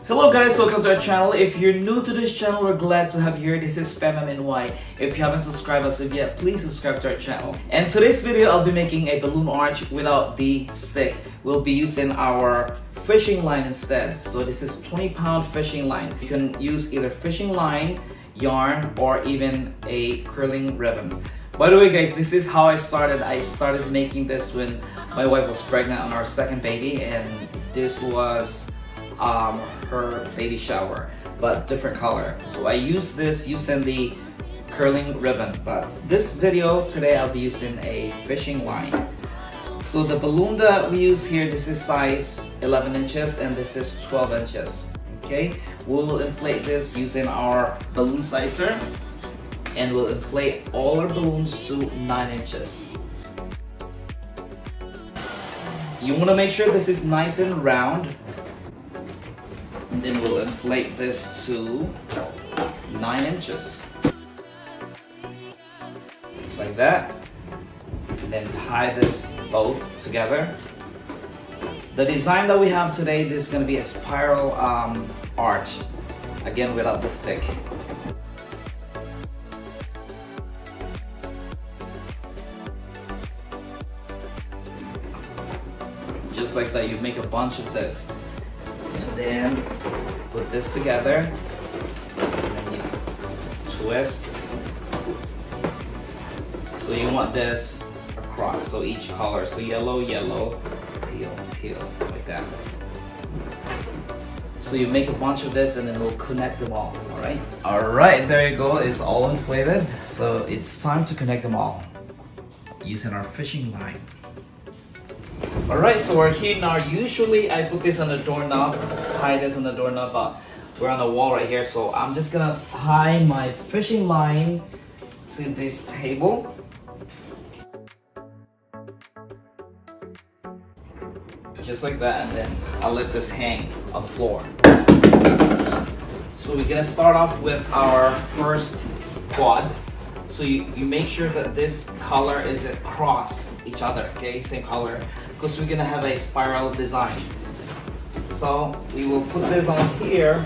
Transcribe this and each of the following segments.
Hello guys, welcome to our channel. If you're new to this channel, we're glad to have you here. This is FemMNY. If you haven't subscribed us yet, please subscribe to our channel. And today's video, I'll be making a balloon arch without the stick. We'll be using our fishing line instead. So this is 20-pound fishing line. You can use either fishing line, yarn, or even a curling ribbon. By the way guys, this is how I started. I started making this when my wife was pregnant on our second baby, and this was her baby shower, but different color. So I use this using the curling ribbon, but this video today I'll be using a fishing line. So the balloon that we use here, this is size 11 inches and this is 12 inches. Okay, we'll inflate this using our balloon sizer, and we'll inflate all our balloons to 9 inches. You want to make sure this is nice and round. And then we'll inflate this to 9 inches. Just like that. And then tie this both together. The design that we have today, this is going to be a spiral arch. Again, without the stick. Just like that, you make a bunch of this. And then put this together, and then you twist. So you want this across, so each color, so yellow, yellow, teal, teal, like that. So you make a bunch of this and then we'll connect them all, alright? Alright, there you go, it's all inflated. So it's time to connect them all using our fishing line. Alright, so we're here now. Usually I put this on the doorknob, tie this on the doorknob, but we're on the wall right here, so I'm just gonna tie my fishing line to this table. Just like that, and then I'll let this hang on the floor. So we're gonna start off with our first quad. So you make sure that this color is across each other, okay? Same color, because we're gonna have a spiral design. So we will put this on here,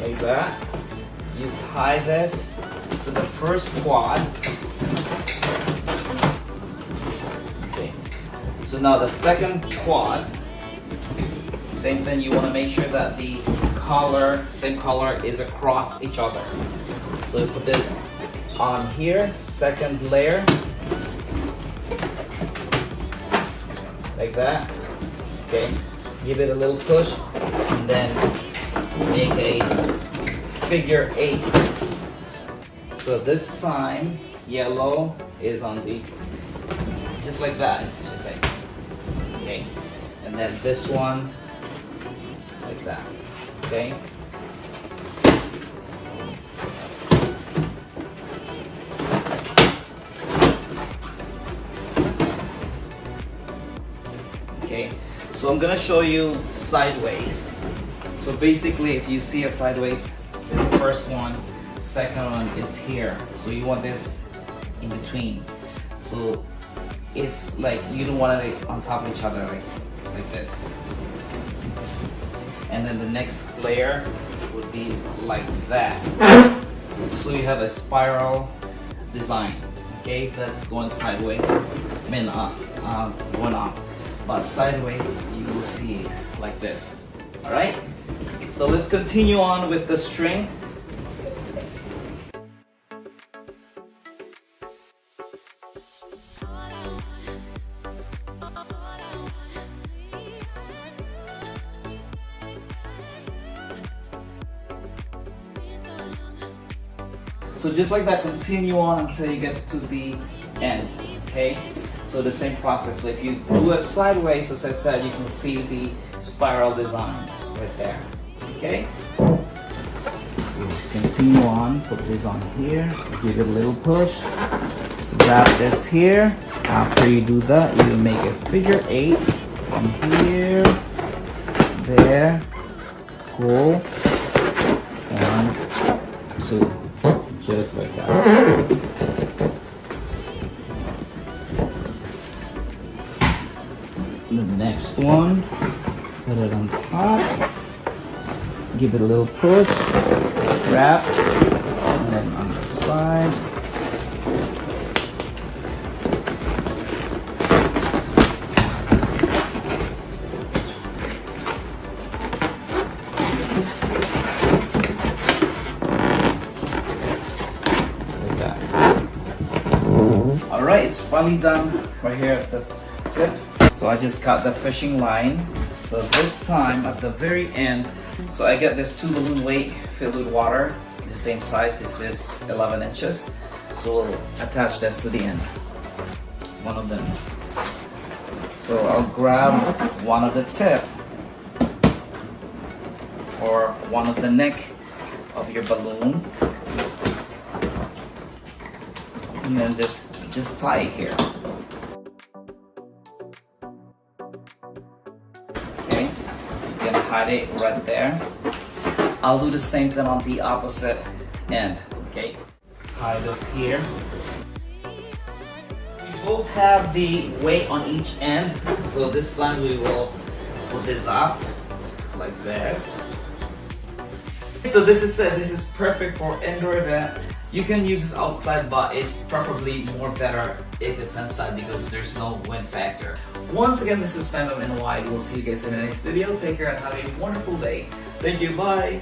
like that. You tie this to the first quad. Okay. So now the second quad, same thing. You want to make sure that the color, same color, is across each other. So you put this on here, second layer, like that. Okay, give it a little push, and then make a figure 8. So this time, yellow is on the, just like that, I should say. Okay, and then this one, like that. Okay. Okay, so I'm gonna show you sideways. So basically, if you see a sideways, this is the first one, second one is here. So you want this in between. So it's like you don't want it on top of each other, like this. And then the next layer would be like that. So you have a spiral design. Okay, that's going sideways. I mean, going up. But sideways, you will see like this. All right. So let's continue on with the string. So just like that, continue on until you get to the end, okay? So the same process. So if you do it sideways, as I said, you can see the spiral design right there, okay? So let's continue on, put this on here, give it a little push, wrap this here. After you do that, you make a figure 8 from here, there, go, 1, 2. Just like that. the next one. Put it on top. Give it a little push. Wrap. And then on the side. Alright, it's finally done right here at the tip. So I just cut the fishing line. So this time at the very end, so I get this 2 balloon weight filled with water, the same size. This is 11 inches. So we'll attach this to the end, one of them. So I'll grab one of the tip or one of the neck of your balloon, and then just tie it here. Okay, you can hide it right there. I'll do the same thing on the opposite end. Okay, tie this here. We both have the weight on each end, so this time we will put this up like this. So this is perfect for indoor event. You can use this outside, but it's preferably more better if it's inside because there's no wind factor. Once again, this is FemMNY. We'll see you guys in the next video. Take care and have a wonderful day. Thank you. Bye.